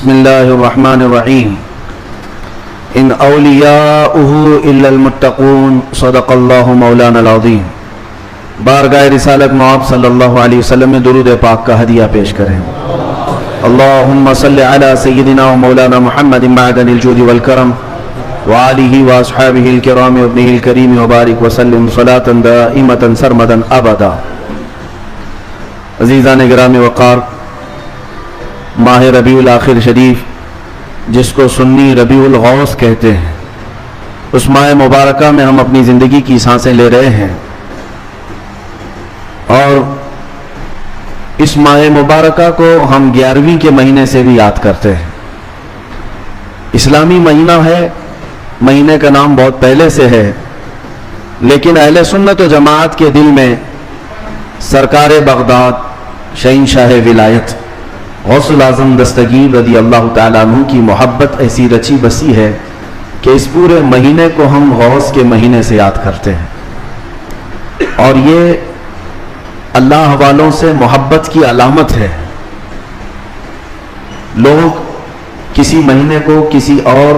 بسم اللہ الرحمن الرحیم ان اولیاؤہ الا المتقون صدق اللہ مولانا العظیم۔ بارگاہ رسالت مآب صلی اللہ علیہ وسلم میں درود پاک کا ہدیہ پیش کریں۔ اللہم صلی علی سیدنا و مولانا محمد معدن الجود والکرم وآلہ واصحابہ الکرام وابنہ الکریم وبارک وسلم صلاة دائمة سرمدا ابدا۔ عزیزان گرامی وقار، ماہ ربیع الاخر شریف جس کو سنی ربیع الغوث کہتے ہیں، اس ماہ مبارکہ میں ہم اپنی زندگی کی سانسیں لے رہے ہیں، اور اس ماہ مبارکہ کو ہم 11ویں کے مہینے سے بھی یاد کرتے ہیں۔ اسلامی مہینہ ہے، مہینے کا نام بہت پہلے سے ہے، لیکن اہل سنت و جماعت کے دل میں سرکار بغداد شہنشاہ ولایت غوث الاعظم دستگیر رضی اللہ تعالیٰ عنہ کی محبت ایسی رچی بسی ہے کہ اس پورے مہینے کو ہم غوث کے مہینے سے یاد کرتے ہیں، اور یہ اللہ والوں سے محبت کی علامت ہے۔ لوگ کسی مہینے کو کسی اور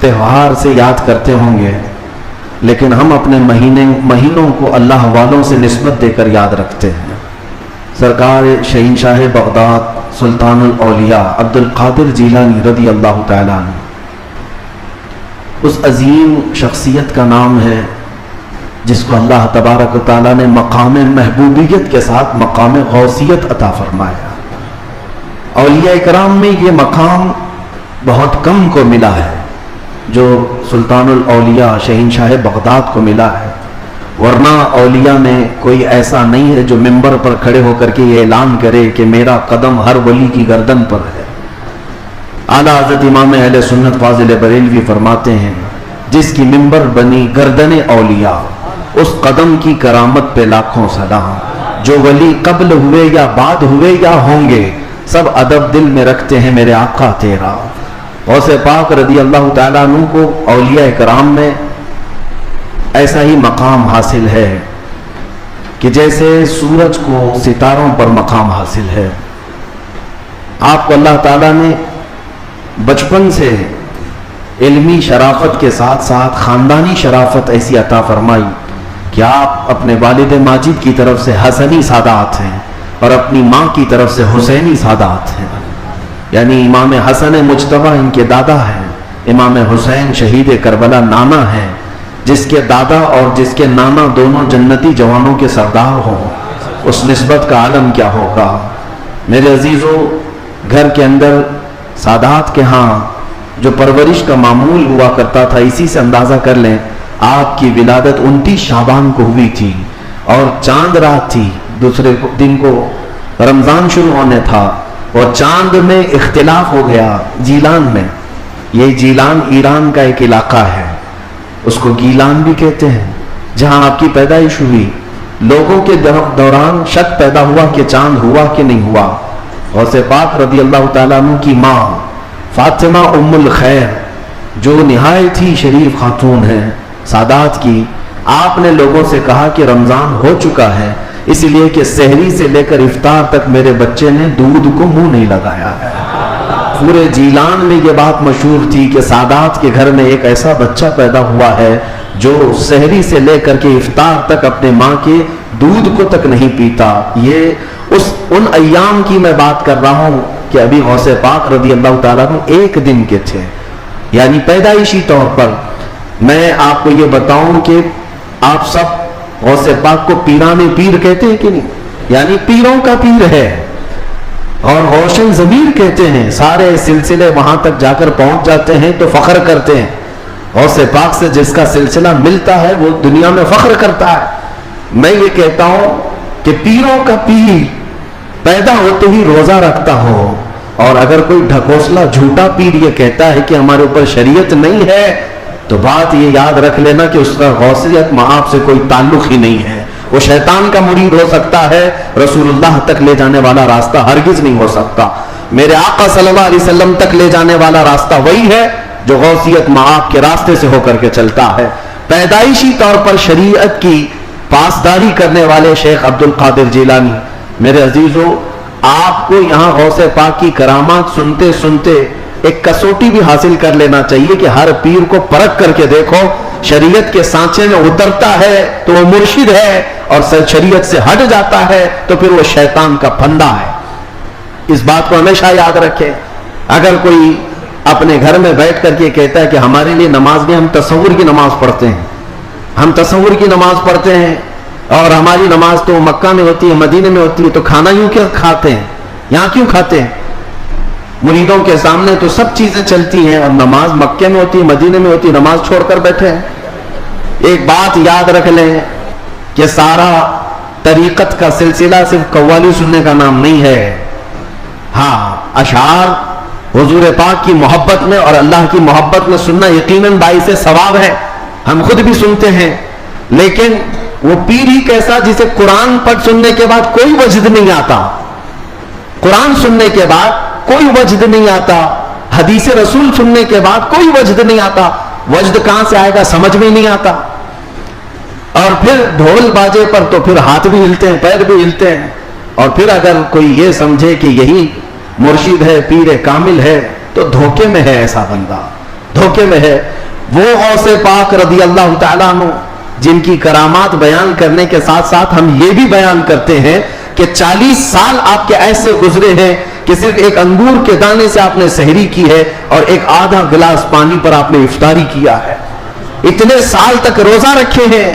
تہوار سے یاد کرتے ہوں گے، لیکن ہم اپنے مہینوں کو اللہ والوں سے نسبت دے کر یاد رکھتے ہیں۔ سرکار شہنشاہ بغداد سلطان الاولیاء عبد القادر جیلانی رضی اللہ تعالیٰ عنہ، اس عظیم شخصیت کا نام ہے جس کو اللہ تبارک و تعالیٰ نے مقام محبوبیت کے ساتھ مقام غوثیت عطا فرمایا۔ اولیاء کرام میں یہ مقام بہت کم کو ملا ہے جو سلطان الاولیاء شہنشاہ بغداد کو ملا ہے، ورنہ اولیاء میں کوئی ایسا نہیں ہے جو منبر پر کھڑے ہو کر کے یہ اعلان کرے کہ میرا قدم ہر ولی کی گردن پر ہے۔ اعلیٰ حضرت امام اہل سنت فاضل بریلوی فرماتے ہیں، جس کی منبر بنی گردن اولیاء، اس قدم کی کرامت پہ لاکھوں سلام۔ جو ولی قبل ہوئے یا بعد ہوئے یا ہوں گے، سب ادب دل میں رکھتے ہیں میرے آقا تیرا۔ غوث پاک رضی اللہ تعالیٰ عنہ کو اولیاء کرام میں ایسا ہی مقام حاصل ہے کہ جیسے سورج کو ستاروں پر مقام حاصل ہے۔ آپ کو اللہ تعالیٰ نے بچپن سے علمی شرافت کے ساتھ ساتھ خاندانی شرافت ایسی عطا فرمائی کہ آپ اپنے والد ماجد کی طرف سے حسنی سادات ہیں اور اپنی ماں کی طرف سے حسینی سادات ہیں، یعنی امام حسن مجتبی ان کے دادا ہیں، امام حسین شہید کربلا نانا ہیں، جس کے دادا اور جس کے نانا دونوں جنتی جوانوں کے سردار ہوں، اس نسبت کا عالم کیا ہوگا۔ میرے عزیزوں، گھر کے اندر سادات کے ہاں جو پرورش کا معمول ہوا کرتا تھا، اسی سے اندازہ کر لیں آپ کی ولادت 29 شعبان کو ہوئی تھی، اور چاند رات تھی، دوسرے دن کو رمضان شروع ہونے تھا، اور چاند میں اختلاف ہو گیا جیلان میں۔ یہ جیلان ایران کا ایک علاقہ ہے، اس کو گیلان بھی کہتے ہیں، جہاں آپ کی پیدائش ہوئی۔ لوگوں کے دوران شک پیدا ہوا کہ چاند ہوا کہ نہیں ہوا۔ غوث پاک رضی اللہ تعالیٰ عنہ کی ماں فاطمہ ام الخیر، جو نہایت ہی شریف خاتون ہے سادات کی، آپ نے لوگوں سے کہا کہ رمضان ہو چکا ہے، اس لیے کہ سحری سے لے کر افطار تک میرے بچے نے دودھ کو منہ نہیں لگایا ہے۔ پورے جیلان میں یہ بات مشہور تھی کہ سادات کے گھر میں ایک ایسا بچہ پیدا ہوا ہے جو سحری سے لے کر کے افطار تک اپنے ماں کے دودھ کو تک نہیں پیتا۔ یہ ان ایام کی میں بات کر رہا ہوں کہ ابھی غوث پاک رضی اللہ تعالیٰ عنہ ایک دن کے تھے، یعنی پیدائشی طور پر۔ میں آپ کو یہ بتاؤں کہ آپ سب غوث پاک کو پیران پیر کہتے ہیں کہ نہیں، یعنی پیروں کا پیر ہے، اور روشن ضمیر کہتے ہیں۔ سارے سلسلے وہاں تک جا کر پہنچ جاتے ہیں تو فخر کرتے ہیں۔ غوث پاک سے جس کا سلسلہ ملتا ہے وہ دنیا میں فخر کرتا ہے۔ میں یہ کہتا ہوں کہ پیروں کا پیر پیدا ہوتے ہی روزہ رکھتا ہو، اور اگر کوئی ڈھکوسلا جھوٹا پیر یہ کہتا ہے کہ ہمارے اوپر شریعت نہیں ہے، تو بات یہ یاد رکھ لینا کہ اس کا غوثیت مآب سے کوئی تعلق ہی نہیں ہے۔ وہ شیطان کا مرید ہو سکتا ہے، رسول اللہ تک لے جانے والا راستہ ہرگز نہیں ہو سکتا۔ میرے آقا صلی اللہ علیہ وسلم تک لے جانے والا راستہ وہی ہے جو غوثیت مآب کے راستے سے ہو کر کے چلتا ہے۔ پیدائشی طور پر شریعت کی پاسداری کرنے والے شیخ عبد القادر جیلانی، میرے عزیزوں، آپ کو یہاں غوث پاک کی کرامات سنتے سنتے ایک کسوٹی بھی حاصل کر لینا چاہیے کہ ہر پیر کو پرکھ کر کے دیکھو شریعت کے سانچے میں اترتا ہے تو وہ مرشد ہے، اور شریعت سے ہٹ جاتا ہے تو پھر وہ شیطان کا پھندا ہے۔ اس بات کو ہمیشہ یاد رکھے۔ اگر کوئی اپنے گھر میں بیٹھ کر کے کہتا ہے کہ ہمارے لیے نماز نہیں، ہم تصور کی نماز پڑھتے ہیں، ہم تصور کی نماز پڑھتے ہیں، اور ہماری نماز تو مکہ میں ہوتی ہے، مدینے میں ہوتی ہے، تو کھانا یوں کیوں کھاتے ہیں، یہاں کیوں کھاتے ہیں؟ مریدوں کے سامنے تو سب چیزیں چلتی ہیں، اور نماز مکے میں ہوتی ہے، مدینے میں ہوتی ہے، نماز چھوڑ کر بیٹھے ہیں۔ ایک بات یاد رکھ لیں کہ سارا طریقت کا سلسلہ صرف قوالی سننے کا نام نہیں ہے۔ ہاں، اشعار حضور پاک کی محبت میں اور اللہ کی محبت میں سننا یقیناً باعث ثواب ہے، ہم خود بھی سنتے ہیں، لیکن وہ پیر ہی کیسا جسے قرآن پڑھ سننے کے بعد کوئی وجد نہیں آتا، قرآن سننے کے بعد کوئی وجد نہیں آتا، حدیث رسول سننے کے بعد کوئی وجد نہیں آتا، وجد کہاں سے آئے گا سمجھ میں نہیں آتا، اور پھر ڈھول باجے پر تو پھر ہاتھ بھی ہلتے ہیں، پیر بھی ہلتے ہیں، اور پھر اگر کوئی یہ سمجھے کہ یہی مرشد ہے، پیر کامل ہے، تو دھوکے میں ہے، ایسا بندہ دھوکے میں ہے۔ وہ غوث پاک رضی اللہ تعالیٰ عنہ جن کی کرامات بیان کرنے کے ساتھ ساتھ ہم یہ بھی بیان کرتے ہیں کہ 40 سال آپ کے ایسے گزرے ہیں کہ صرف ایک انگور کے دانے سے آپ نے سحری کی ہے، اور ایک آدھا گلاس پانی پر آپ نے افطاری کیا ہے، اتنے سال تک روزہ رکھے ہیں۔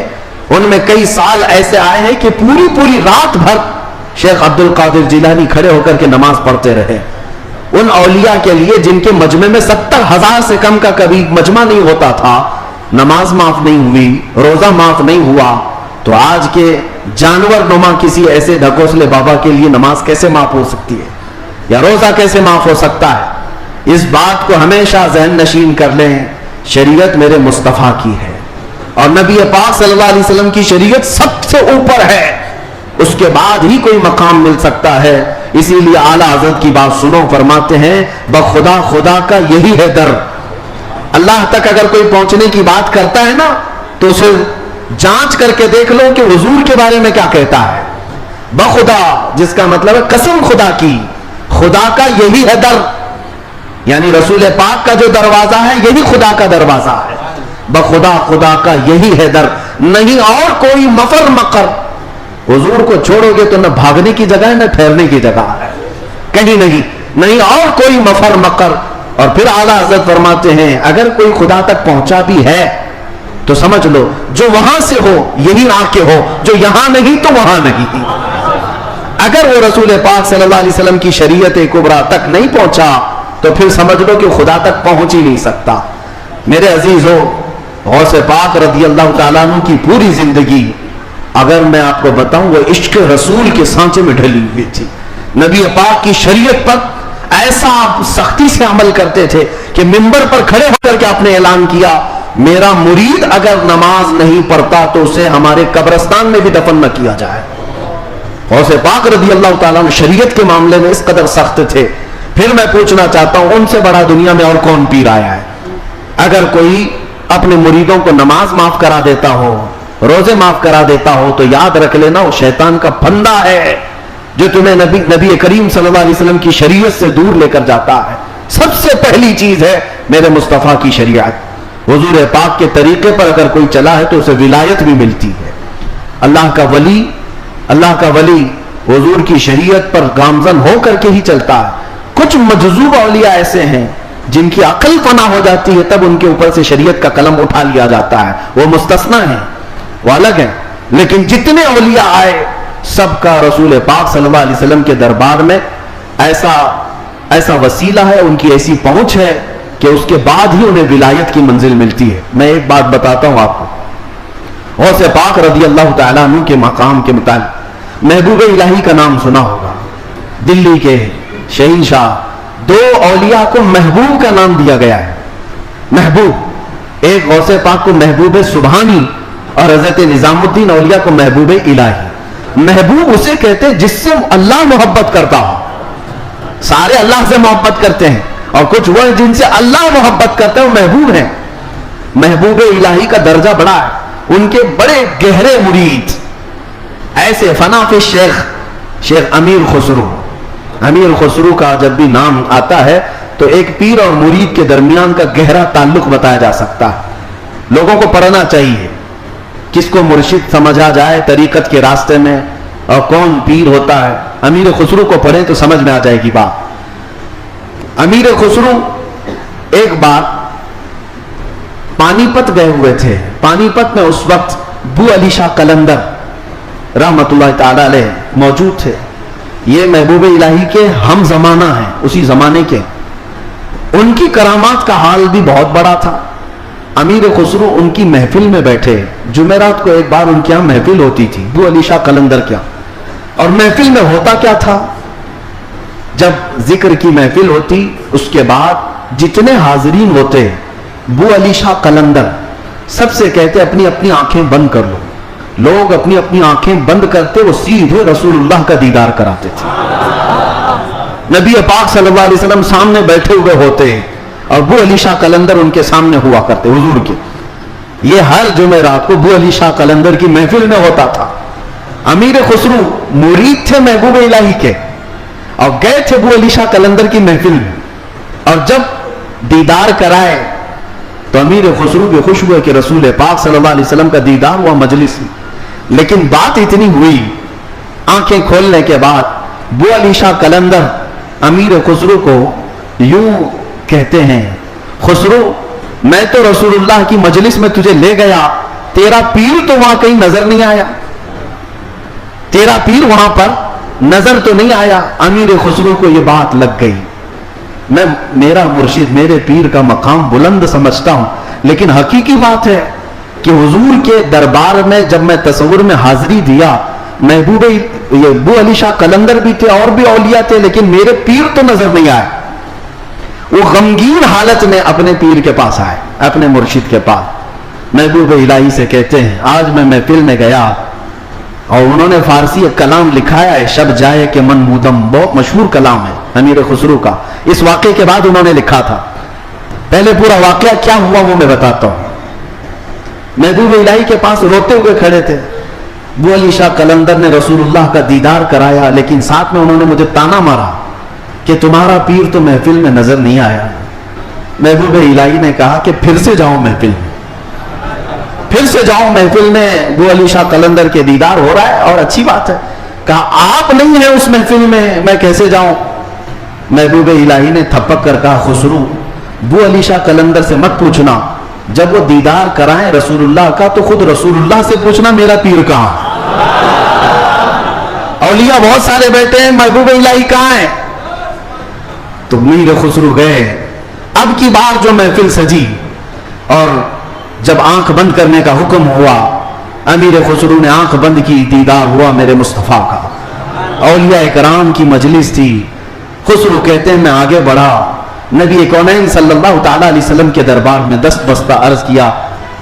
ان میں کئی سال ایسے آئے ہیں کہ پوری رات بھر شیخ عبد القادر جیلانی کھڑے ہو کر کے نماز پڑھتے رہے۔ ان اولیاء کے لیے جن کے مجمع میں 70,000 سے کم کا کبھی مجمع نہیں ہوتا تھا، نماز معاف نہیں ہوئی، روزہ معاف نہیں ہوا، تو آج کے جانور نما کسی ایسے ڈھکوسلے بابا کے لیے نماز کیسے معاف ہو سکتی ہے، یا روزہ کیسے معاف ہو سکتا ہے؟ اس بات کو ہمیشہ ذہن نشین کر لیں، شریعت میرے مصطفیٰ کی ہے، اور نبی پاک صلی اللہ علیہ وسلم کی شریعت سب سے اوپر ہے، اس کے بعد ہی کوئی مقام مل سکتا ہے۔ اسی لیے اعلیٰ حضرت کی بات سنو، فرماتے ہیں بخدا خدا کا یہی ہے در۔ اللہ تک اگر کوئی پہنچنے کی بات کرتا ہے نا، تو اسے جانچ کر کے دیکھ لو کہ حضور کے بارے میں کیا کہتا ہے۔ بخدا جس کا مطلب ہے قسم خدا کی، خدا کا یہی ہے در، یعنی رسول پاک کا جو دروازہ ہے یہی خدا کا دروازہ ہے۔ بخدا خدا کا یہی ہے در، نہیں اور کوئی مفر مقر۔ حضور کو چھوڑو گے تو نہ بھاگنے کی جگہ ہے نہ ٹھہرنے کی جگہ ہے، کہیں نہیں اور کوئی مفر مقر۔ اور پھر اعلیٰ حضرت فرماتے ہیں اگر کوئی خدا تک پہنچا بھی ہے تو سمجھ لو جو وہاں سے ہو یہی آ کے ہو، جو یہاں نہیں تو وہاں نہیں۔ اگر وہ رسول پاک صلی اللہ علیہ وسلم کی شریعت کبریٰ تک نہیں پہنچا تو پھر سمجھ لو کہ خدا تک پہنچ ہی نہیں سکتا۔ میرے عزیزو، غوث پاک رضی اللہ تعالیٰ عنہ کی پوری زندگی اگر میں آپ کو بتاؤں وہ عشق رسول کے سانچے میں ڈھلی ہوئی تھی۔ نبی پاک کی شریعت پر ایسا سختی سے عمل کرتے تھے کہ منبر پر کھڑے ہو کر کے آپ نے اعلان کیا میرا مرید اگر نماز نہیں پڑھتا تو اسے ہمارے قبرستان میں بھی دفن نہ کیا جائے۔ غوث پاک رضی اللہ تعالیٰ عنہ شریعت کے معاملے میں اس قدر سخت تھے۔ پھر میں پوچھنا چاہتا ہوں ان سے بڑا دنیا میں اور کون پیر آیا ہے؟ اگر کوئی اپنے مریدوں کو نماز معاف کرا دیتا ہو، روزے معاف کرا دیتا ہو، تو یاد رکھ لینا وہ شیطان کا پھندا ہے جو تمہیں نبی کریم صلی اللہ علیہ وسلم کی شریعت سے دور لے کر جاتا ہے۔ سب سے پہلی چیز ہے میرے مصطفیٰ کی شریعت۔ حضور پاک کے طریقے پر اگر کوئی چلا ہے تو اسے ولایت بھی ملتی ہے۔ اللہ کا ولی حضور کی شریعت پر گامزن ہو کر کے ہی چلتا ہے۔ کچھ مجذوب اولیاء ایسے ہیں جن کی عقل فنا ہو جاتی ہے تب ان کے اوپر سے شریعت کا قلم اٹھا لیا جاتا ہے، وہ مستثنا ہیں، وہ الگ ہیں۔ لیکن جتنے اولیاء آئے سب کا رسول پاک صلی اللہ علیہ وسلم کے دربار میں ایسا وسیلہ ہے، ان کی ایسی پہنچ ہے کہ اس کے بعد ہی انہیں ولایت کی منزل ملتی ہے۔ میں ایک بات بتاتا ہوں آپ کو، غوث پاک رضی اللہ تعالیٰ عنہ کے مقام کے متعلق محبوب الہی کا نام سنا ہوگا۔ دلی کے شہنشاہ، دو اولیاء کو محبوب کا نام دیا گیا ہے۔ محبوب، ایک غوث پاک کو محبوب سبحانی اور حضرت نظام الدین اولیاء کو محبوب الہی۔ محبوب اسے کہتے جس سے اللہ محبت کرتا ہو۔ سارے اللہ سے محبت کرتے ہیں اور کچھ وہ جن سے اللہ محبت کرتے ہیں وہ محبوب ہیں۔ محبوب الہی کا درجہ بڑا ہے، ان کے بڑے گہرے مرید ایسے فنا فی شیخ امیر خسرو، امیر خسرو کا جب بھی نام آتا ہے تو ایک پیر اور مرید کے درمیان کا گہرا تعلق بتایا جا سکتا ہے. لوگوں کو پڑھنا چاہیے, کس کو مرشد سمجھا جائے طریقت کے راستے میں اور کون پیر ہوتا ہے. امیر خسرو کو پڑھیں تو سمجھ میں آ جائے گی بات. امیر خسرو ایک بار پانی پت گئے ہوئے تھے. پانی پت میں اس وقت بو علی شاہ قلندر رحمت اللہ تعالی علیہ موجود تھے. یہ محبوب الہی کے ہم زمانہ ہیں, اسی زمانے کے. ان کی کرامات کا حال بھی بہت بڑا تھا. امیر خسرو ان کی محفل میں بیٹھے. جمعرات کو ایک بار ان کے یہاں محفل ہوتی تھی بو علی شاہ قلندر کیا. اور محفل میں ہوتا کیا تھا, جب ذکر کی محفل ہوتی اس کے بعد جتنے حاضرین ہوتے بو علی شاہ قلندر سب سے کہتے اپنی اپنی آنکھیں بند کر لو. لوگ اپنی اپنی آنکھیں بند کرتے, وہ سیدھے رسول اللہ کا دیدار کراتے تھے. نبی پاک صلی اللہ علیہ وسلم سامنے بیٹھے ہوئے ہوتے اور بو علی شاہ قلندر ان کے سامنے ہوا کرتے حضور کے. یہ ہر جمعرات کو بو علی شاہ قلندر کی محفل میں ہوتا تھا. امیر خسرو مرید تھے محبوب الہی کے اور گئے تھے بو علی شاہ قلندر کی محفل میں, اور جب دیدار کرائے تو امیر خسرو بھی خوش ہوئے کہ رسول پاک صلی اللہ علیہ وسلم کا دیدار ہوا مجلس میں. لیکن بات اتنی ہوئی, آنکھیں کھولنے کے بعد بو علی شاہ قلندر امیر خسرو کو یوں کہتے ہیں, خسرو میں تو رسول اللہ کی مجلس میں تجھے لے گیا, تیرا پیر تو وہاں کہیں نظر نہیں آیا, تیرا پیر وہاں پر نظر تو نہیں آیا. امیر خسرو کو یہ بات لگ گئی. میں میرا مرشد میرے پیر کا مقام بلند سمجھتا ہوں, لیکن حقیقی بات ہے کہ حضور کے دربار میں جب میں تصور میں حاضری دیا, محبوب یہ بو علی شاہ قلندر بھی تھے اور بھی اولیاء تھے, لیکن میرے پیر تو نظر نہیں آئے. وہ غمگین حالت میں اپنے پیر کے پاس آئے, اپنے مرشد کے پاس. محبوب الہی سے کہتے ہیں آج میں محفل میں گیا اور انہوں نے فارسی ایک کلام لکھایا ہے, شب جائے کہ من مودم, بہت مشہور کلام ہے امیر خسرو کا. اس واقعے کے بعد انہوں نے لکھا تھا. پہلے پورا واقعہ کیا ہوا وہ میں بتاتا ہوں. محبوب الہی کے پاس روتے ہوئے کھڑے تھے. بو علی شاہ قلندر نے رسول اللہ کا دیدار کرایا, لیکن ساتھ میں انہوں نے مجھے تانا مارا کہ تمہارا پیر تو محفل میں نظر نہیں آیا. محبوب الہی نے کہا کہ پھر سے جاؤ محفل میں, پھر سے جاؤ محفل میں, بو علی شاہ قلندر کے دیدار ہو رہا ہے اور اچھی بات ہے. کہا آپ نہیں ہیں اس محفل میں کیسے جاؤں. محبوب الہی نے تھپک کر کہا خسرو بو علی شاہ قلندر سے مت پوچھنا, جب وہ دیدار کرائیں رسول اللہ کا تو خود رسول اللہ سے پوچھنا میرا پیر کہاں. اولیاء بہت سارے بیٹھے ہیں, محبوب الہی کہاں ہیں. تو میر خسرو گئے. اب کی بار جو محفل سجی اور جب آنکھ بند کرنے کا حکم ہوا, امیر خسرو نے آنکھ بند کی, دیدار ہوا میرے مصطفیٰ کا. اولیاء کرام کی مجلس تھی. خسرو کہتے ہیں میں آگے بڑھا, نبی کونین صلی اللہ تعالی علیہ وسلم کے دربار میں دست بستہ عرض کیا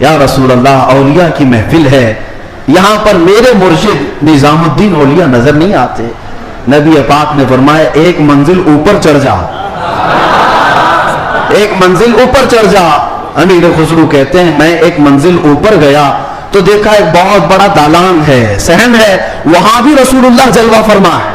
یا رسول اللہ اولیاء کی محفل ہے, یہاں پر میرے مرشد نظام الدین اولیاء نظر نہیں آتے. نبی پاک نے فرمایا ایک منزل اوپر چڑھ جا, ایک منزل اوپر چڑھ جا. امیر خسرو کہتے ہیں میں ایک منزل اوپر گیا تو دیکھا ایک بہت بڑا دالان ہے, صحن ہے, وہاں بھی رسول اللہ جلوہ فرما ہے,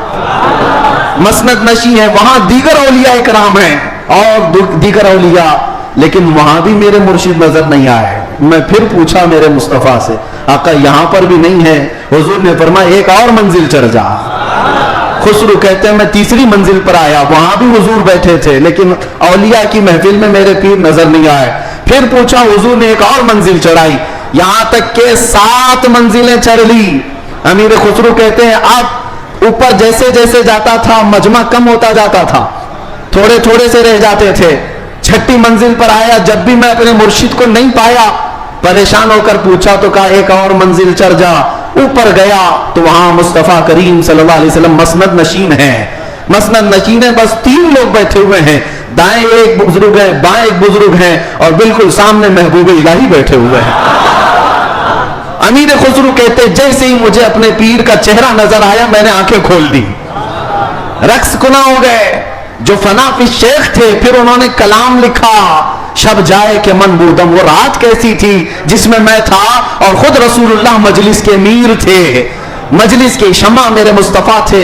مسند نشی ہے, وہاں دیگر اولیاء کرام ہیں اور دیگر اولیاء, لیکن وہاں بھی میرے مرشد نظر نہیں آئے. میں پھر پوچھا میرے مصطفیٰ سے آقا یہاں پر بھی نہیں ہے. حضور نے فرمایا ایک اور منزل چڑھ جا. خسرو کہتے ہیں میں تیسری منزل پر آیا, وہاں بھی حضور بیٹھے تھے, لیکن اولیاء کی محفل میں میرے پیر نظر نہیں آئے. پھر پوچھا, حضور نے ایک اور منزل چڑھائی, یہاں تک کہ 7 منزلیں چڑھ لی. امیر خسرو کہتے ہیں اب اوپر جیسے جیسے جاتا تھا مجمع کم ہوتا جاتا تھا, تھوڑے تھوڑے سے رہ جاتے تھے. 6ٹھی منزل پر آیا, جب بھی میں اپنے مرشد کو نہیں پایا پریشان ہو کر پوچھا تو کہا ایک اور منزل چڑھ جا. اوپر گیا تو وہاں مصطفیٰ کریم صلی اللہ علیہ وسلم مسند نشین ہے. مسند نشین ہے, بس 3 لوگ بیٹھے ہوئے ہیں, دائیں ایک بزرگ ہے, بائیں ایک بزرگ ہیں, اور بالکل سامنے محبوب الہی بیٹھے ہوئے ہیں. امیر خسرو کہتے جیسے ہی مجھے اپنے پیر کا چہرہ نظر آیا میں نے آنکھیں کھول دی, رقص کنا ہو گئے. جو فنا فی شیخ تھے پھر انہوں نے کلام لکھا شب جائے کہ من بودم, وہ رات کیسی تھی جس میں میں تھا اور خود رسول اللہ مجلس کے میر تھے, مجلس کے شمع میرے مصطفیٰ تھے.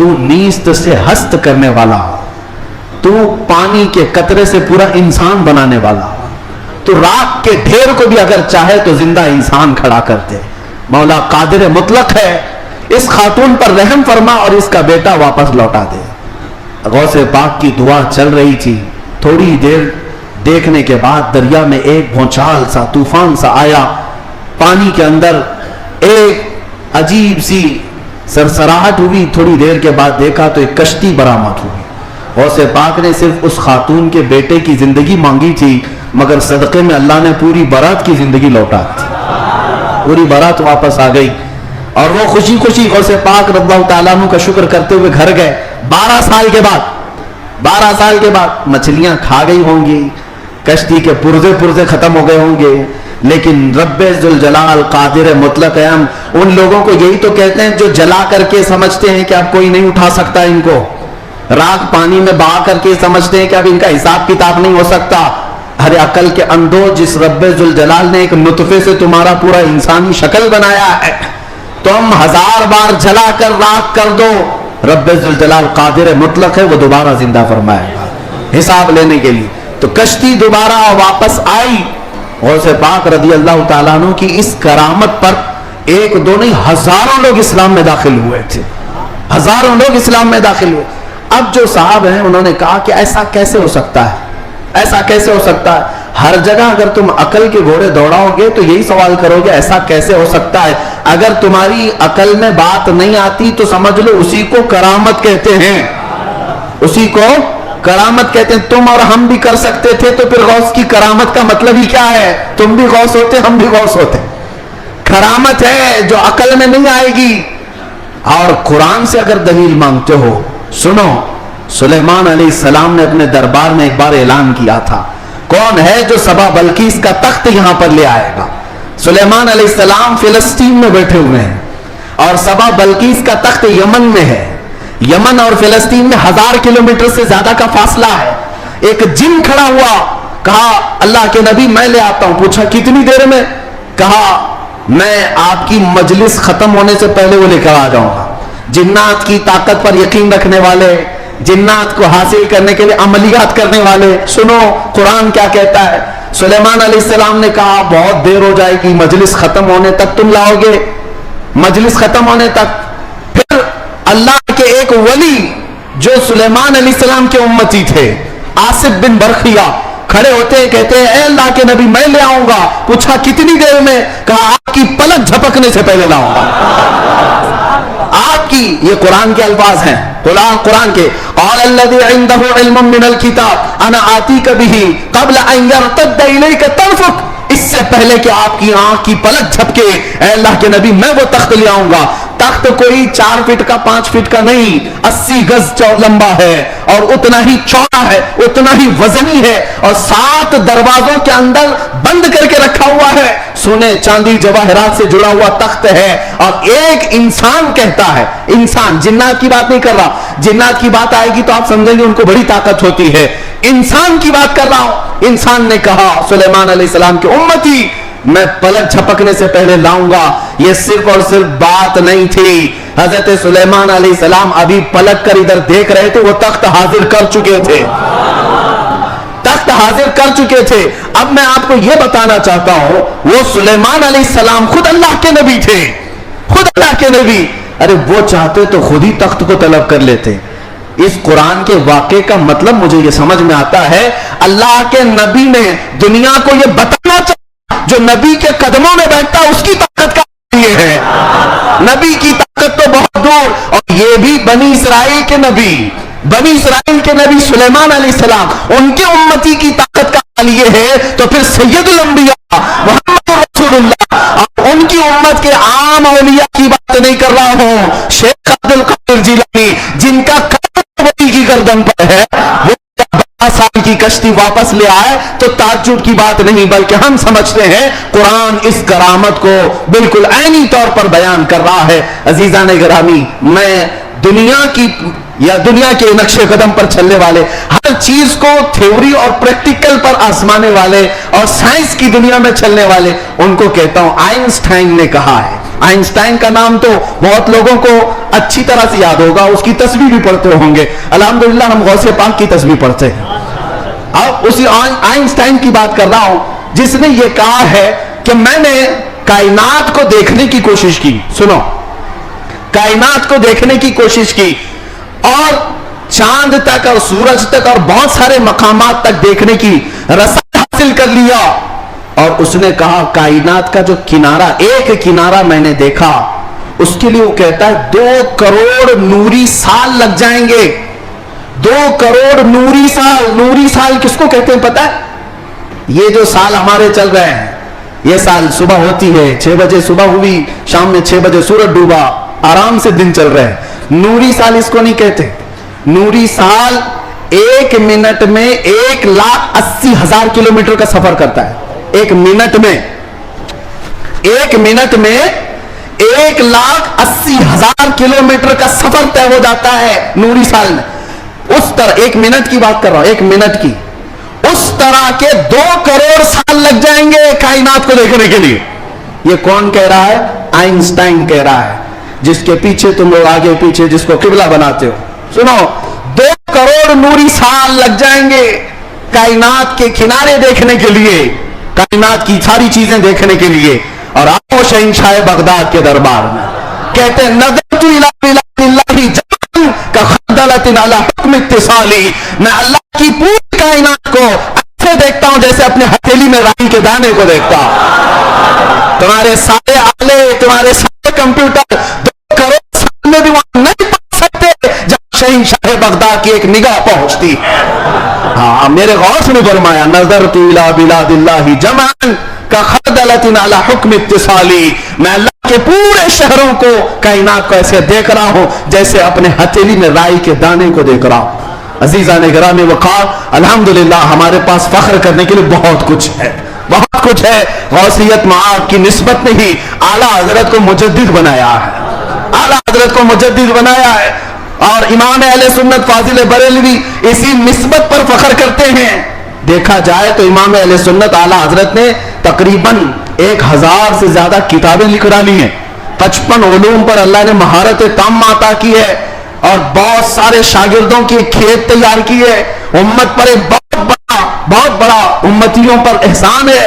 تو نیست سے ہست کرنے والا ہو، تو پانی کے قطرے سے پورا انسان بنانے والا ہو، تو راکھ کے ڈھیر کو بھی اگر چاہے تو زندہ انسان کھڑا کر دے۔ مولا قادر مطلق ہے، اس خاتون پر رحم فرما اور اس کا بیٹا واپس لوٹا دے۔ غوث پاک کی دعا چل رہی تھی، تھوڑی دیر دیکھنے کے بعد دریا میں ایک بھونچال سا، طوفان سا آیا، پانی کے اندر ایک عجیب سی سرسراہٹ ہوئی، تھوڑی دیر کے بعد دیکھا تو ایک کشتی برآمد ہوئی۔ غوث پاک نے صرف اس خاتون کے بیٹے کی زندگی مانگی تھی، مگر صدقے میں اللہ نے پوری برات کی زندگی لوٹا دی، پوری برات واپس آ گئی، اور وہ خوشی خوشی غوث پاک رضی اللہ تعالیٰ عنہ کا شکر کرتے ہوئے گھر گئے۔ 12 سال کے بعد مچھلیاں کھا گئی ہوں گی، کشتی کے پرزے ختم ہو گئے ہوں گے، لیکن رب ذوالجلال قادر مطلق ہے، ہم ان لوگوں کو یہی تو کہتے ہیں جو جلا کر کے سمجھتے ہیں کہ اب کوئی نہیں اٹھا سکتا ان کو، راکھ پانی میں بہا کر کے سمجھتے ہیں کہ اب ان کا حساب کتاب نہیں ہو سکتا۔ ہر عقل کے اندھو، جس رب ذوالجلال نے ایک نطفے سے تمہارا پورا انسانی شکل بنایا ہے، تم 1000 بار جلا کر راکھ کر دو، رب ذوالجلال قادر مطلق ہے، وہ دوبارہ زندہ فرمائے گا حساب لینے کے لیے۔ تو کشتی دوبارہ واپس آئی۔ غوث پاک رضی اللہ تعالیٰ عنہ کی اس کرامت پر ایک دو نہیں، ہزاروں لوگ اسلام میں داخل ہوئے تھے، ہزاروں لوگ اسلام میں داخل ہوئے۔ اب جو صاحب ہیں انہوں نے کہا کہ ایسا کیسے ہو سکتا ہے، ایسا کیسے ہو سکتا ہے؟ ہر جگہ اگر تم عقل کے گھوڑے دوڑاؤ گے تو یہی سوال کرو گے ایسا کیسے ہو سکتا ہے۔ اگر تمہاری عقل میں بات نہیں آتی تو سمجھ لو اسی کو کرامت کہتے ہیں، اسی کو کرامت کہتے ہیں۔ تم اور ہم بھی کر سکتے تھے تو پھر غوث کی کرامت کا مطلب ہی کیا ہے؟ تم بھی غوث ہوتے، ہم بھی غوث ہوتے۔ کرامت ہے جو عقل میں نہیں آئے گی۔ اور قرآن سے اگر دلیل مانگتے ہو، سنو، سلیمان علیہ السلام نے اپنے دربار میں ایک بار اعلان کیا تھا، کون ہے جو سبا بلقیس کا تخت یہاں پر لے آئے گا؟ سلیمان علیہ السلام فلسطین میں بیٹھے ہوئے ہیں اور سبا بلقیس کا تخت یمن میں ہے۔ یمن اور فلسطین میں 1000 کلومیٹر سے زیادہ کا فاصلہ ہے۔ ایک جن کھڑا ہوا، کہا اللہ کے نبی میں لے آتا ہوں۔ پوچھا کتنی دیر میں؟ کہا میں آپ کی مجلس ختم ہونے سے پہلے وہ لے کر آ جاؤں گا۔ جنات کی طاقت پر یقین رکھنے والے، جنات کو حاصل کرنے کے لیے عملیات کرنے والے، سنو قرآن کیا کہتا ہے۔ سلیمان علیہ السلام نے کہا بہت دیر ہو جائے گی، مجلس ختم ہونے تک تم لاؤ گے؟ مجلس ختم ہونے تک۔ پھر اللہ کے ایک ولی جو سلیمان علیہ السلام کے امتی تھے، آصف بن برخیہ، کھڑے ہوتے ہیں، کہتے ہیں اے اللہ کے نبی میں لے آؤں گا۔ پوچھا کتنی دیر میں؟ کہا آپ کی پلک جھپکنے سے پہلے لاؤں گا۔ آپ کی، یہ قرآن کے الفاظ ہیں، قرآن کے، قال الذی عنده علم من الکتاب انا آتیک بہ قبل ان یرتد الیک طرفک، اس سے پہلے کہ آپ کی آنکھ کی پلک جھپکے اے اللہ کے نبی میں وہ تخت لے آؤں گا۔ تخت کوئی 4 فٹ کا 5 فٹ کا نہیں، 80 گز لمبا ہے اور اتنا ہی چوڑا ہے، اتنا ہی وزنی ہے، اور 7 دروازوں کے اندر بند کر کے رکھا ہوا ہے، سونے چاندی جواہرات سے جڑا ہوا تخت ہے۔ اور ایک انسان کہتا ہے، انسان، جنات کی بات نہیں کر رہا، جنات کی بات آئے گی تو آپ سمجھیں گے ان کو بڑی طاقت ہوتی ہے، انسان کی بات کر رہا ہوں۔ انسان نے کہا سلیمان علیہ السلام کے امتی میں پلک جھپکنے سے پہلے لاؤں گا۔ یہ صرف اور صرف بات نہیں تھی، حضرت سلیمان علیہ السلام ابھی پلک کر ادھر دیکھ رہے تھے، وہ تخت حاضر کر چکے تھے، تخت حاضر کر چکے تھے۔ اب میں آپ کو یہ بتانا چاہتا ہوں، وہ سلیمان علیہ السلام خود اللہ کے نبی تھے، خود اللہ کے نبی۔ ارے وہ چاہتے تو خود ہی تخت کو طلب کر لیتے۔ اس قرآن کے واقعے کا مطلب مجھے یہ سمجھ میں آتا ہے، اللہ کے نبی نے دنیا کو یہ بتانا چاہتا، جو نبی کے قدموں میں بیٹھتا اس کی طاقت کا یہ ہے، نبی کی طاقت تو بہت دور۔ اور یہ بھی بنی اسرائیل کے نبی، بنی اسرائیل کے نبی سلیمان علیہ السلام، ان کے امتی کی طاقت کا حال یہ ہے، تو پھر سید الانبیاء محمد رسول اللہ اور ان کی امت کے عام اولیاء کی بات نہیں کر رہا ہوں، شیخ عبد القادر جیلانی جن کا قدم ولی کی گردن پر ہے، وہ 12 سال کی کشتی واپس لے آئے تو تعجب کی بات نہیں، بلکہ ہم سمجھتے ہیں قرآن اس کرامت کو بالکل عینی طور پر بیان کر رہا ہے۔ عزیزان گرامی، میں دنیا کے نقش قدم پر چلنے والے، ہر چیز کو تھیوری اور پریکٹیکل پر آزمانے والے اور سائنس کی دنیا میں چلنے والے، ان کو کہتا ہوں آئنسٹائن نے کہا ہے۔ آئنسٹائن کا نام تو بہت لوگوں کو اچھی طرح سے یاد ہوگا, اس کی تسبیح بھی پڑھتے ہوں گے. الحمدللہ ہم غوث پاک کی تسبیح پڑھتے ہیں. اب اسی آئنسٹائن کی بات کر رہا ہوں جس نے یہ کہا ہے کہ میں نے کائنات کو دیکھنے کی کوشش کی, سنو, کائنات کو دیکھنے کی کوشش کی اور چاند تک اور سورج تک اور بہت سارے مقامات تک دیکھنے کی رسائی حاصل کر لیا. اور اس نے کہا کائنات کا جو کنارہ, ایک کنارہ میں نے دیکھا, اس کے لیے وہ کہتا ہے 2 کروڑ نوری سال لگ جائیں گے. 2 کروڑ نوری سال. نوری سال کس کو کہتے ہیں پتہ ہے؟ یہ جو سال ہمارے چل رہے ہیں, یہ سال صبح ہوتی ہے 6 بجے صبح ہوئی, شام میں 6 بجے سورج ڈوبا, آرام سے دن چل رہے ہیں. نوری سال اس کو نہیں کہتے. نوری سال 1 منٹ میں 1,80,000 کلومیٹر کا سفر کرتا ہے. 1 منٹ میں 1,80,000 کلومیٹر کا سفر طے ہو جاتا ہے نوری سال میں. اس طرح 1 منٹ کی بات کر رہا ہوں, 1 منٹ کی, اس طرح کے 2 کروڑ سال لگ جائیں گے کائنات کو دیکھنے کے لیے. یہ کون کہہ رہا ہے؟ آئنسٹائن کہہ رہا ہے, جس کے پیچھے تم لوگ آگے پیچھے جس کو قبلہ بناتے ہو. سنو, 2 کروڑ نوری سال لگ جائیں گے کائنات کے کنارے دیکھنے کے لیے, کائنات کی ساری چیزیں دیکھنے کے لیے. اور آؤ شہنشاہ بغداد کے دربار میں, کہتے ہیں نظرت الی بلاد اللہ جمعا کخردلۃ علی حکم اتصالی. میں اللہ کی پوری کائنات کو ایسے دیکھتا ہوں جیسے اپنے ہتھیلی میں رائی کے دانے کو دیکھتا ہوں. تمہارے سارے آلے, تمہارے سارے کمپیوٹر 2 کروڑ سال میں بھی وہاں نہیں پہنچ سکتے جب شہنشاہ بغداد کی ایک نگاہ پہنچتی ہے. ہاں, میرے غوث نے فرمایا نظرت الی بلاد اللہ جمعا کخردلۃ علی حکم اتصالی. میں اللہ کے پورے شہروں کو, کائنات کو ایسے دیکھ رہا ہوں جیسے اپنے ہتھیلی میں رائی کے دانے کو دیکھ رہا ہوں. عزیزان گرامی وقار, الحمدللہ ہمارے پاس فخر کرنے کے لیے بہت کچھ ہے, بہت کچھ ہے. غوثیت معاذ کی نسبت نے ہی اعلیٰ حضرت کو مجدد بنایا ہے, اعلیٰ حضرت کو مجدد بنایا ہے. اور امام اہل سنت فاضل بریلوی اسی نسبت پر فخر کرتے ہیں. دیکھا جائے تو امام اہل سنت اعلیٰ حضرت نے تقریباً 1000 سے زیادہ کتابیں لکھ ڈالی ہیں. 55 علوم پر اللہ نے مہارت تام عطا کی ہے اور بہت سارے شاگردوں کی کھیت تیار کی ہے. امت پر ایک بہت بڑا امتیوں پر احسان ہے.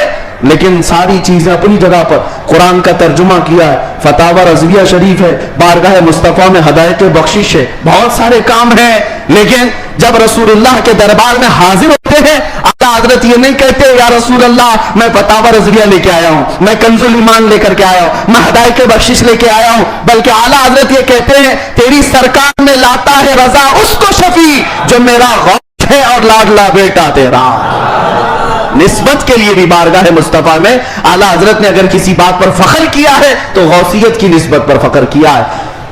لیکن ساری چیزیں اپنی جگہ پر, قرآن کا ترجمہ کیا ہے, فتاوی رضویہ شریف ہے, بارگاہ مصطفیٰ میں ہدایت بخشش ہے, بہت سارے کام ہیں. لیکن جب رسول اللہ کے دربار میں حاضر ہوتے ہیں, اعلیٰ حضرت یہ نہیں کہتے یا رسول اللہ میں فتاوی رضویہ لے کے آیا ہوں, میں کنز الایمان لے کر کے آیا ہوں, میں ہدایت بخشش لے کے آیا ہوں, بلکہ اعلیٰ حضرت یہ کہتے ہیں تیری سرکار میں لاتا ہے رضا اس کو شفیع جو میرا غوث ہے اور لاڈلا بیٹا تیرا. نسبت کے لیے بھی بارگاہ مصطفیٰ میں اعلیٰ حضرت نے اگر کسی بات پر فخر کیا ہے تو غوثیت کی نسبت پر فخر کیا ہے.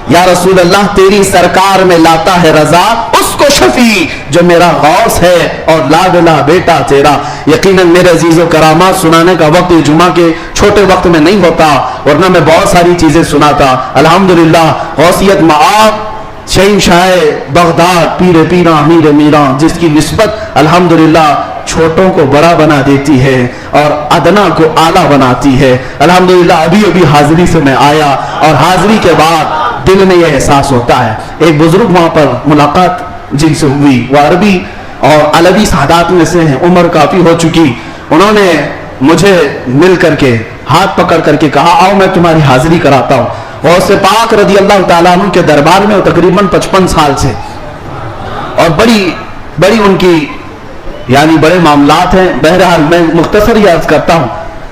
یا رسول اللہ تیری سرکار میں لاتا ہے رضا اس کو شفیع جو میرا غوث ہے اور لاڈلا بیٹا تیرا. یقیناً میرے عزیزو کرامات سنانے کا وقت جمعہ کے چھوٹے وقت میں نہیں ہوتا, ورنہ میں بہت ساری چیزیں سناتا. الحمدللہ غوثیت معاذ شہنشاہ بغداد پیر پیرا امیر میران, جس کی نسبت الحمدللہ چھوٹوں کو بڑا بنا دیتی ہے اور ادنا کو اعلیٰ بناتی ہے. الحمدللہ ابھی حاضری سے میں آیا اور حاضری کے بعد دل میں یہ احساس ہوتا ہے. ایک بزرگ وہاں پر ملاقات جن سے ہوئی, وہ عربی اور علوی سادات میں سے ہیں, عمر کافی ہو چکی. انہوں نے مجھے مل کر کے ہاتھ پکڑ کر کے کہا آؤ میں تمہاری حاضری کراتا ہوں. غوث پاک رضی اللہ تعالیٰ عنہ کے دربار میں وہ تقریباً 55 سال سے, اور بڑی ان کی یعنی بڑے معاملات ہیں. بہرحال میں مختصر ہی عرض کرتا ہوں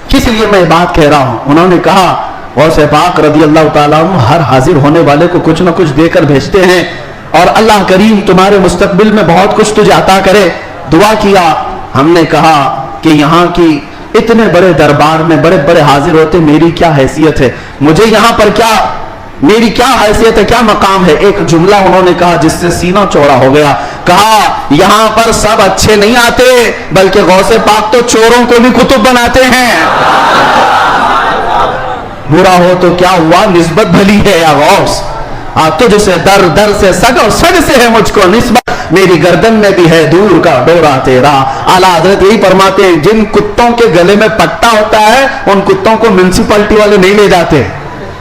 کس لیے میں بات کہہ رہا ہوں. انہوں نے کہا غوث پاک رضی اللہ تعالیٰ عنہ ہر حاضر ہونے والے کو کچھ نہ کچھ دے کر بھیجتے ہیں, اور اللہ کریم تمہارے مستقبل میں بہت کچھ تجھے عطا کرے. دعا کیا. ہم نے کہا کہ یہاں کی اتنے بڑے دربار میں بڑے بڑے حاضر ہوتے, میری کیا حیثیت ہے, مجھے یہاں پر کیا, میری کیا حیثیت ہے, کیا مقام ہے. ایک جملہ انہوں نے کہا جس سے سینہ چوڑا ہو گیا. کہا یہاں پر سب اچھے نہیں آتے بلکہ غوث پاک تو چوروں کو بھی کتب بناتے ہیں. برا ہو تو کیا ہوا, نسبت بھلی ہے یا غوث, تجھ سے در سے سگ اور سگ سے ہے مجھ کو نسبت, میری گردن میں بھی ہے دور کا ڈورا تیرا. اعلیٰ حضرت یہی فرماتے ہیں جن کتوں کے گلے میں پٹا ہوتا ہے ان کتوں کو میونسپلٹی والے نہیں لے جاتے.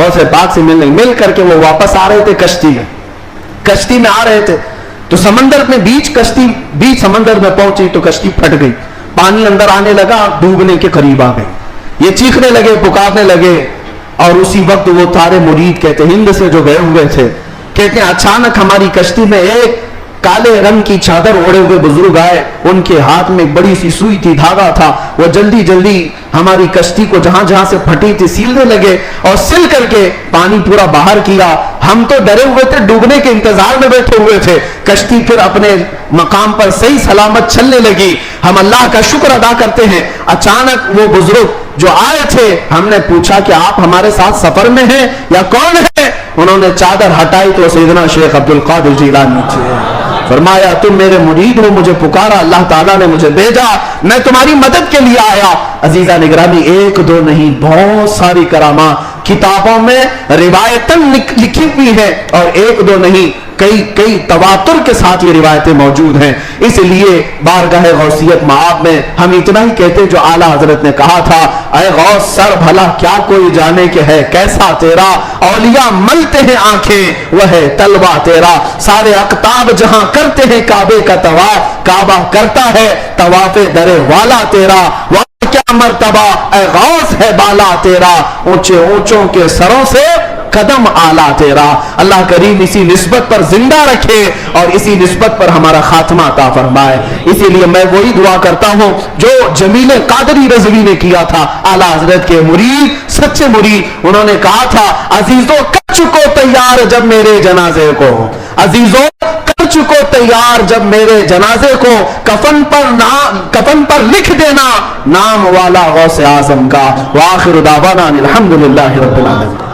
غوث پاک سے مل کر کے وہ واپس آ رہے تھے کشتی میں آ رہے تھے تو سمندر میں بیچ سمندر میں پہنچی تو کشتی پھٹ گئی، پانی اندر آنے لگا، ڈوبنے کے قریب آ گئی، یہ چیخنے لگے، پکارنے لگے، اور اسی وقت وہ سارے مرید کہتے ہند سے جو گئے ہوئے تھے کہتے ہیں اچانک ہماری کشتی میں ایک کالے رنگ کی چادر اوڑے ہوئے بزرگ آئے، ان کے ہاتھ میں بڑی سی سوئی تھی، دھاگا تھا، وہ جلدی جلدی ہماری کشتی کو جہاں جہاں سے پھٹی تھی سیلنے لگے اور سل کر کے پانی پورا باہر کیا۔ ہم تو ڈرے ہوئے تھے، ڈوبنے کے انتظار میں بیٹھے ہوئے تھے، کشتی پھر اپنے مقام پر صحیح سلامت چلنے لگی، ہم اللہ کا شکر ادا کرتے ہیں۔ اچانک وہ بزرگ جو آئے تھے، ہم نے پوچھا کہ آپ ہمارے ساتھ سفر میں ہیں یا کون ہے؟ انہوں نے چادر ہٹائی تو سیدنا شیخ عبد القادر جیلانی تھے۔ فرمایا تم میرے مرید ہو، مجھے پکارا، اللہ تعالیٰ نے مجھے بھیجا، میں تمہاری مدد کے لیے آیا۔ عزیزہ نگرامی، ایک دو نہیں، بہت ساری کرامات کتابوں میں روایتاً لکھی ہوئی ہے، اور ایک دو نہیں، کئی تواتر کے ساتھ یہ روایتیں موجود ہیں۔ اس لیے بارگاہ غوثیت معاب میں ہم اتنا ہی کہتے جو اعلیٰ حضرت نے کہا تھا، اے غوث سر بھلا کیا کوئی جانے کہ ہے کیسا تیرا، اولیاء ملتے ہیں آنکھیں وہ ہے طلبہ تیرا، سارے اقطاب جہاں کرتے ہیں کعبے کا طواف، کعبہ کرتا ہے طواف در والا تیرا، کیا مرتبہ اے غوث ہے بالا تیرا، اونچے اونچوں کے سروں سے قدم آلہ تیرا۔ اللہ کریم اسی نسبت پر زندہ رکھے اور اسی نسبت پر ہمارا خاتمہ عطا فرمائے۔ اسی لیے میں وہی دعا کرتا ہوں جو جمیل قادری رضوی نے کیا تھا، اعلیٰ حضرت کے مرید، سچے مرید، انہوں نے کہا تھا عزیزو کر چکو تیار جب میرے جنازے کو، عزیزو کر چکو تیار جب میرے جنازے کو، کفن پر لکھ دینا نام والا غوث اعظم کا۔ وآخر دعوانا الحمدللہ رب العالمین۔